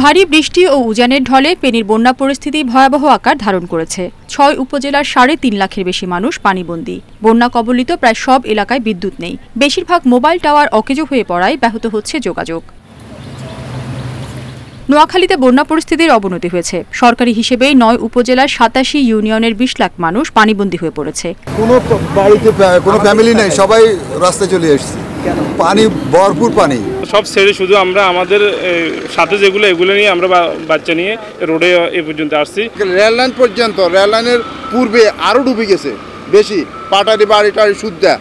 ভারী বৃষ্টি ও উজানের ঢলে ফেনীর বন্যা পরিস্থিতি ভয়াবহ আকার ধারণ করেছে। ৬ উপজেলার ৩.৫ লাখের বেশি মানুষ পানিবন্দী। বন্যা কবলিত প্রায় সব এলাকায় বিদ্যুৎ নেই। বেশিরভাগ মোবাইল টাওয়ার অকেজো হয়ে পড়ায় ব্যাহত হচ্ছে যোগাযোগ। নোয়াখালীতে বন্যা পরিস্থিতির অবনতি হয়েছে। সরকারি হিসেবে ৯ উপজেলার ৮৭ ইউনিয়নের ২০ লাখ মানুষ পানিবন্দী হয়ে পড়েছে। কোনো বাড়িতে কোনো ফ্যামিলি নেই, সবাই রাস্তায় চলে এসেছে। পানি ভরপুর পানি, সব ছেড়ে শুধু আমরা আমাদের সাথে যেগুলো এগুলো নিয়ে আমরা বাচ্চা নিয়ে রোডে এ পর্যন্ত আসছি। রেললাইন পর্যন্ত, রেললাইনের পূর্বে আরো ডুবে গেছে বেশি, পাটারি বাড়ি টাড়ি সুদ্ধা।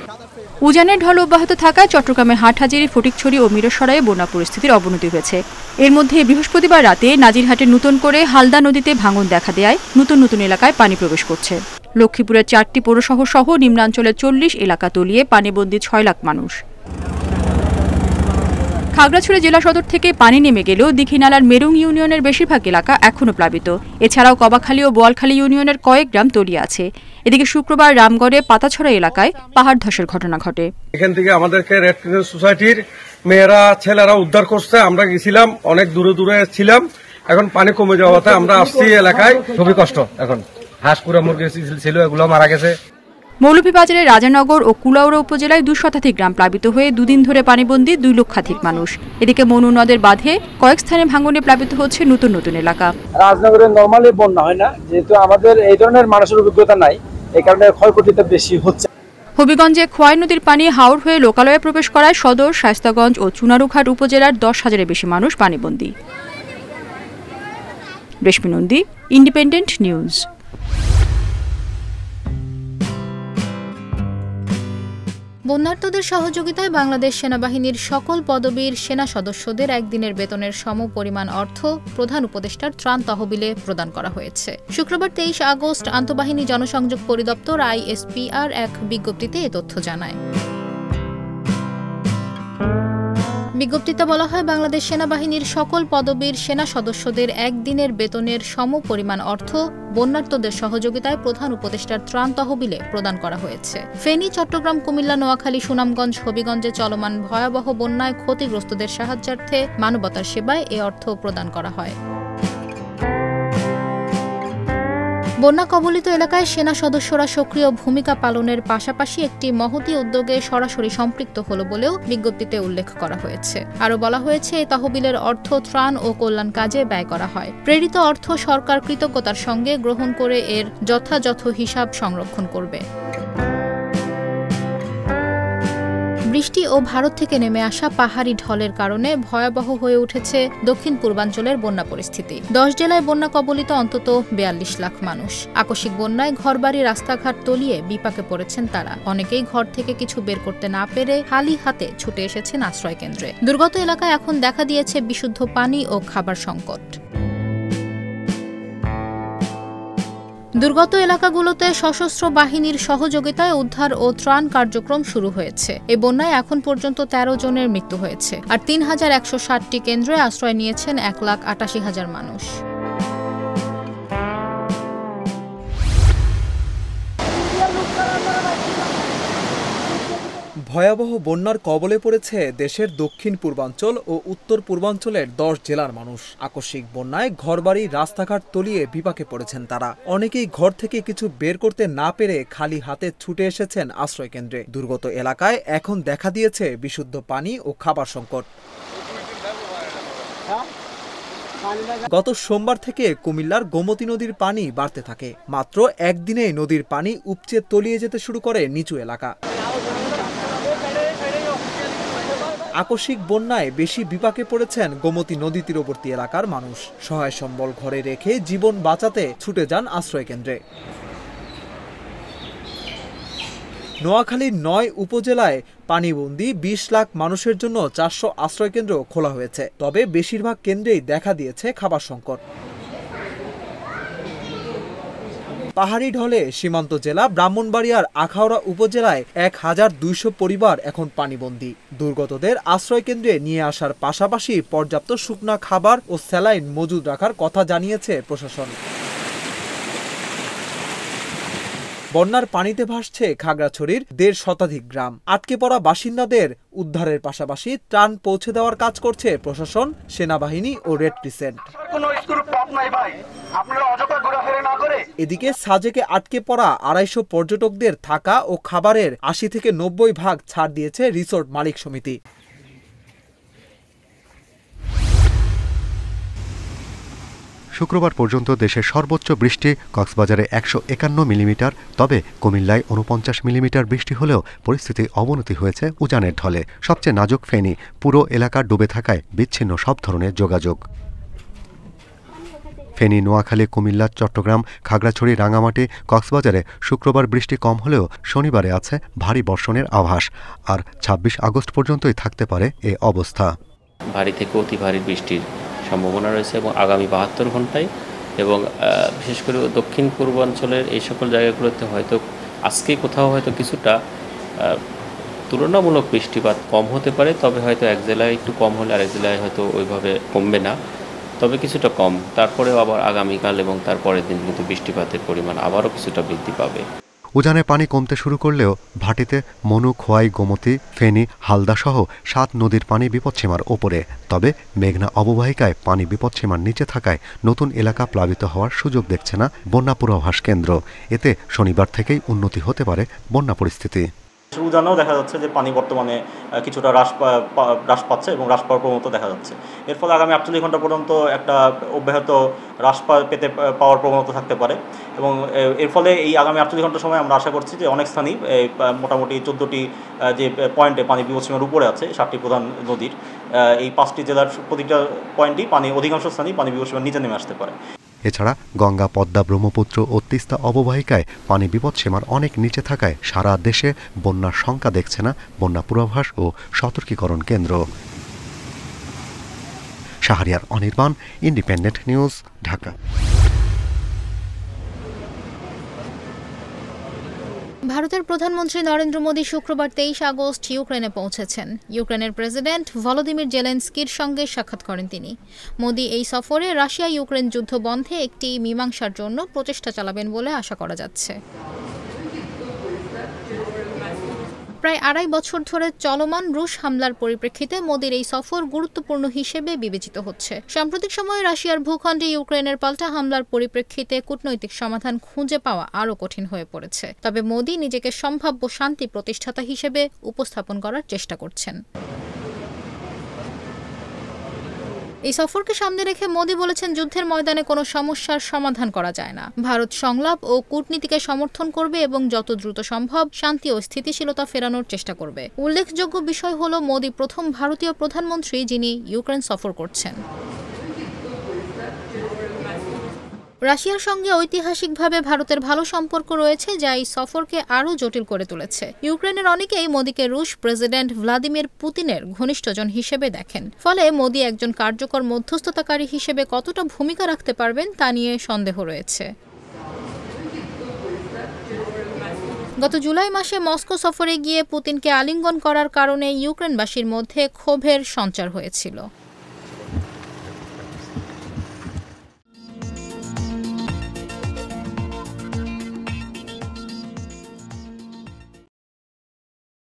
উজানের ঢল অব্যাহত থাকায় চট্টগ্রামের হাটহাজারী, ফটিকছড়ি ও মিরসরাইয়ে বন্যা পরিস্থিতির অবনতি হয়েছে। এর মধ্যে বৃহস্পতিবার রাতে নাজিরহাটে নতুন করে হালদা নদীতে ভাঙন দেখা দেয় নতুন নতুন এলাকায় পানি প্রবেশ করছে। লক্ষ্মীপুরের ৪টি পৌরশহর সহ নিম্নাঞ্চলের ৪০ এলাকা তলিয়ে পানিবন্দী ৬ লাখ মানুষ। খাগড়াছড়ি জেলা সদর থেকে পানি নেমে গেলেও দীঘিনালার মেরুং ইউনিয়নের বেশিরভাগ এলাকা এখনও প্লাবিত। এছাড়াও কবাখালী ও বোয়ালখালী ইউনিয়নের কয়েক গ্রাম তলিয়ে আছে। এদিকে শুক্রবার রামগড়ে পাতাছড়া এলাকায় পাহাড় ধসের ঘটনা ঘটে। এখান থেকে আমাদেরকে রেড ক্রিসেন্ট সোসাইটির মেয়েরা ছেলেরা উদ্ধার করছে। আমরা গেছিলাম, অনেক দূরে দূরে ছিলাম। এখন পানি কমে যাওয়াতে আমরা আসছি এলাকায়। খুবই কষ্ট। এখন হাঁস কুড়া মুরগি ছিল, এগুলো মারা গেছে। মৌলভীবাজারের রাজানগর ও কুলাউড়া উপজেলায় ২ শতাধিক গ্রাম প্লাবিত হয়ে দুদিন ধরে পানিবন্দী ২ লক্ষাধিক মানুষ। এদিকে মনু নদের বাঁধে কয়েক স্থানে ভাঙনে প্লাবিত হচ্ছে নতুন নতুন এলাকা। রাজনগরে নরমালি বন্যা হয় না, যেহেতু আমাদের এই ধরনের মানুষের অভিজ্ঞতা নাই, এই কারণে ক্ষয়ক্ষতিটা বেশি হচ্ছে। হবিগঞ্জে খোয়াই নদীর পানি হাওর হয়ে লোকালয়ে প্রবেশ করায় সদর, শায়েস্তাগঞ্জ ও চুনারুঘাট উপজেলার ১০,০০০-এর বেশি মানুষ পানিবন্দী। রেশমি নন্দী, ইন্ডিপেন্ডেন্ট নিউজ। বন্যার্তদের সহযোগিতায় বাংলাদেশ সেনাবাহিনীর সকল পদবীর সেনা সদস্যদের একদিনের বেতনের সমপরিমাণ অর্থ প্রধান উপদেষ্টার ত্রাণ তহবিলে প্রদান করা হয়েছে। শুক্রবার ২৩ আগস্ট আন্তঃবাহিনী জনসংযোগ পরিদপ্তর ISPR এক বিজ্ঞপ্তিতে এ তথ্য জানায়। বিজ্ঞপ্তিতে বলা হয়, বাংলাদেশ সেনাবাহিনীর সকল পদবীর সেনা সদস্যদের একদিনের বেতনের সমপরিমাণ অর্থ বন্যার্তদের সহযোগিতায় প্রধান উপদেষ্টার ত্রাণ তহবিলে প্রদান করা হয়েছে। ফেনী, চট্টগ্রাম, কুমিল্লা, নোয়াখালী, সুনামগঞ্জ, হবিগঞ্জে চলমান ভয়াবহ বন্যায় ক্ষতিগ্রস্তদের সাহায্যার্থে মানবতার সেবায় এ অর্থ প্রদান করা হয়। বন্যা কবলিত এলাকায় সেনা সদস্যরা সক্রিয় ভূমিকা পালনের পাশাপাশি একটি মহতী উদ্যোগে সরাসরি সম্পৃক্ত হল বলেও বিজ্ঞপ্তিতে উল্লেখ করা হয়েছে। আরও বলা হয়েছে, এই তহবিলের অর্থ ত্রাণ ও কল্যাণ কাজে ব্যয় করা হয়। প্রেরিত অর্থ সরকার কৃতজ্ঞতার সঙ্গে গ্রহণ করে এর যথাযথ হিসাব সংরক্ষণ করবে। বৃষ্টি ও ভারত থেকে নেমে আসা পাহাড়ি ঢলের কারণে ভয়াবহ হয়ে উঠেছে দক্ষিণ পূর্বাঞ্চলের বন্যা পরিস্থিতি। ১০ জেলায় বন্যা কবলিত অন্তত ৪২ লাখ মানুষ। আকস্মিক বন্যায় ঘরবাড়ি, রাস্তাঘাট তলিয়ে বিপাকে পড়েছেন তারা। অনেকেই ঘর থেকে কিছু বের করতে না পেরে খালি হাতে ছুটে এসেছেন আশ্রয় কেন্দ্রে। দুর্গত এলাকায় এখন দেখা দিয়েছে বিশুদ্ধ পানি ও খাবার সংকট। দুর্গত এলাকাগুলোতে সশস্ত্র বাহিনীর সহযোগিতায় উদ্ধার ও ত্রাণ কার্যক্রম শুরু হয়েছে। এই বন্যায় এখন পর্যন্ত ১৩ জনের মৃত্যু হয়েছে, আর ৩,১৬০টি কেন্দ্রে আশ্রয় নিয়েছেন ১,৮৮,০০০ মানুষ। ভয়াবহ বন্যার কবলে পড়েছে দেশের দক্ষিণ পূর্বাঞ্চল ও উত্তর পূর্বাঞ্চলের ১০ জেলার মানুষ। আকস্মিক বন্যায় ঘরবাড়ি, রাস্তাঘাট তলিয়ে বিপাকে পড়েছেন তারা। অনেকেই ঘর থেকে কিছু বের করতে না পেরে খালি হাতে ছুটে এসেছেন আশ্রয়কেন্দ্রে। দুর্গত এলাকায় এখন দেখা দিয়েছে বিশুদ্ধ পানি ও খাবার সংকট। গত সোমবার থেকে কুমিল্লার গোমতী নদীর পানি বাড়তে থাকে। মাত্র একদিনে নদীর পানি উপচে তলিয়ে যেতে শুরু করে নিচু এলাকা। আকস্মিক বন্যায় বেশি বিপাকে পড়েছেন গোমতী নদী তীরবর্তী এলাকার মানুষ। সহায় সম্বল ঘরে রেখে জীবন বাঁচাতে ছুটে যান আশ্রয়কেন্দ্রে। নোয়াখালীর ৯ উপজেলায় পানিবন্দী ২০ লাখ মানুষের জন্য ৪০০ আশ্রয়কেন্দ্র খোলা হয়েছে। তবে বেশিরভাগ কেন্দ্রেই দেখা দিয়েছে খাবার সংকট। পাহাড়ি ঢলে সীমান্ত জেলা ব্রাহ্মণবাড়িয়ার আখাউড়া উপজেলায় ১,২০০ পরিবার এখন পানিবন্দী। দুর্গতদের আশ্রয়কেন্দ্রে নিয়ে আসার পাশাপাশি পর্যাপ্ত শুকনা খাবার ও স্যালাইন মজুদ রাখার কথা জানিয়েছে প্রশাসন। বন্যার পানিতে ভাসছে খাগড়াছড়ির 1.5 শতাধিক গ্রাম। আটকে পড়া বাসিন্দাদের উদ্ধারের পাশাপাশি ত্রাণ পৌঁছে দেওয়ার কাজ করছে প্রশাসন, সেনাবাহিনী ও রেড ক্রিসেন্ট। এদিকে সাজেকে আটকে পড়া 250 পর্যটকদের থাকা ও খাবারের 80 থেকে 90 ভাগ ছাড় দিয়েছে রিসোর্ট মালিক সমিতি। শুক্রবার পর্যন্ত দেশের সর্বোচ্চ বৃষ্টি কক্সবাজারে 151 মিলিমিটার, তবে কুমিল্লায় 49 মিলিমিটার বৃষ্টি হলেও পরিস্থিতি অবনতি হয়েছে উজানের ঢলে। সবচেয়ে নাজুক ফেনী, পুরো এলাকা ডুবে থাকায় বিচ্ছিন্ন সব ধরনের যোগাযোগ। ফেনী, নোয়াখালী, কুমিল্লা, চট্টগ্রাম, খাগড়াছড়ি, রাঙামাটি, কক্সবাজারে শুক্রবার বৃষ্টি কম হলেও শনিবারে আছে ভারী বর্ষণের আভাস, আর 26 আগস্ট পর্যন্তই থাকতে পারে এ অবস্থা। ভারী থেকে অতি ভারী বৃষ্টির সম্ভাবনা রয়েছে এবং আগামী 72 ঘন্টায় এবং বিশেষ করে দক্ষিণ পূর্বাঞ্চলের এই সকল জায়গাগুলোতে হয়তো আজকে কোথাও হয়তো কিছুটা তুলনামূলক বৃষ্টিপাত কম হতে পারে, তবে হয়তো এক জেলায় একটু কম হলে আরেক জেলায় হয়তো ওইভাবে কমবে না, তবে কিছুটা কম। তারপরেও আবার আগামীকাল এবং তারপরের দিন কিন্তু বৃষ্টিপাতের পরিমাণ আবারও কিছুটা বৃদ্ধি পাবে। উজানে পানি কমতে শুরু করলেও ভাটিতে মনু, খোয়াই, গোমতী, ফেনী, হালদা সহ 7 নদীর পানি বিপদসীমার ওপরে। তবে মেঘনা অববাহিকায় পানি বিপদসীমার নিচে থাকায় নতুন এলাকা প্লাবিত হওয়ার সুযোগ দেখছে না বন্যা পূর্বাভাস কেন্দ্র। এতে শনিবার থেকেই উন্নতি হতে পারে বন্যা পরিস্থিতি। উজানেও দেখা যাচ্ছে যে পানি বর্তমানে কিছুটা হ্রাস পাচ্ছে এবং হ্রাস পাওয়ার প্রবণতা দেখা যাচ্ছে। এর ফলে আগামী 48 ঘন্টা পর্যন্ত একটা অব্যাহত হ্রাস পাওয়ার প্রবণতা থাকতে পারে এবং এর ফলে এই আগামী 48 ঘন্টার সময় আমরা আশা করছি যে অনেক স্থানই মোটামুটি 14টি যে পয়েন্টে পানি বিপদসীমার উপরে আছে 7টি প্রধান নদীর, এই 5টি জেলার প্রতিটা পয়েন্টই অধিকাংশ স্থানই পানি বিপদসীমার নিচে নেমে আসতে পারে। এছাড়া গঙ্গা, পদ্মা, ব্রহ্মপুত্র ও তিস্তা অববাহিকায় পানি বিপদসীমার অনেক নিচে থাকায় সারা দেশে বন্যার শঙ্কা দেখছে না বন্যা পূর্বাভাস ও সতর্কীকরণ কেন্দ্র। Shahriar Anirban, independent news, Dhaka. ভারতের প্রধানমন্ত্রী নরেন্দ্র মোদী শুক্রবার 23 আগস্ট ইউক্রেনে পৌঁছেছেন। ইউক্রেনের প্রেসিডেন্ট ভলোদিমির জেলেনস্কির সঙ্গে সাক্ষাৎ করেন তিনি। মোদী এই সফরে রাশিয়া ইউক্রেন যুদ্ধ বন্ধে একটি মীমাংসার জন্য প্রচেষ্টা চালাবেন বলে আশা করা যাচ্ছে। প্রায় 2.5 বছর ধরে চলমান রুশ হামলার পরিপ্রেক্ষিতে মোদির এই সফর গুরুত্বপূর্ণ হিসেবে বিবেচিত হচ্ছে। সাম্প্রতিক সময়ে রাশিয়ার ভূখণ্ডে ইউক্রেনের পাল্টা হামলার পরিপ্রেক্ষিতে কূটনৈতিক সমাধান খুঁজে পাওয়া আরও কঠিন হয়ে পড়েছে। তবে মোদি নিজেকে সম্ভাব্য শান্তি প্রতিষ্ঠাতা হিসেবে উপস্থাপন করার চেষ্টা করছেন। এই সফরকে সামনে রেখে মোদি বলেছেন, যুদ্ধের ময়দানে কোনো সমস্যার সমাধান করা যায় না। ভারত সংলাপ ও কূটনীতিকে সমর্থন করবে এবং যত দ্রুত সম্ভব শান্তি ও স্থিতিশীলতা ফেরানোর চেষ্টা করবে। উল্লেখযোগ্য বিষয় হল মোদি প্রথম ভারতীয় প্রধানমন্ত্রী যিনি ইউক্রেন সফর করছেন। রাশিয়ার সঙ্গে ঐতিহাসিকভাবে ভারতের ভালো সম্পর্ক রয়েছে, যা এই সফরকে আরও জটিল করে তুলেছে। ইউক্রেনের অনেকেই মোদিকে রুশ প্রেসিডেন্ট ভ্লাদিমির পুতিনের ঘনিষ্ঠজন হিসেবে দেখেন। ফলে মোদি একজন কার্যকর মধ্যস্থতাকারী হিসেবে কতটা ভূমিকা রাখতে পারবেন তা নিয়ে সন্দেহ রয়েছে। গত জুলাই মাসে মস্কো সফরে গিয়ে পুতিনকে আলিঙ্গন করার কারণে ইউক্রেনবাসীর মধ্যে ক্ষোভের সঞ্চার হয়েছিল।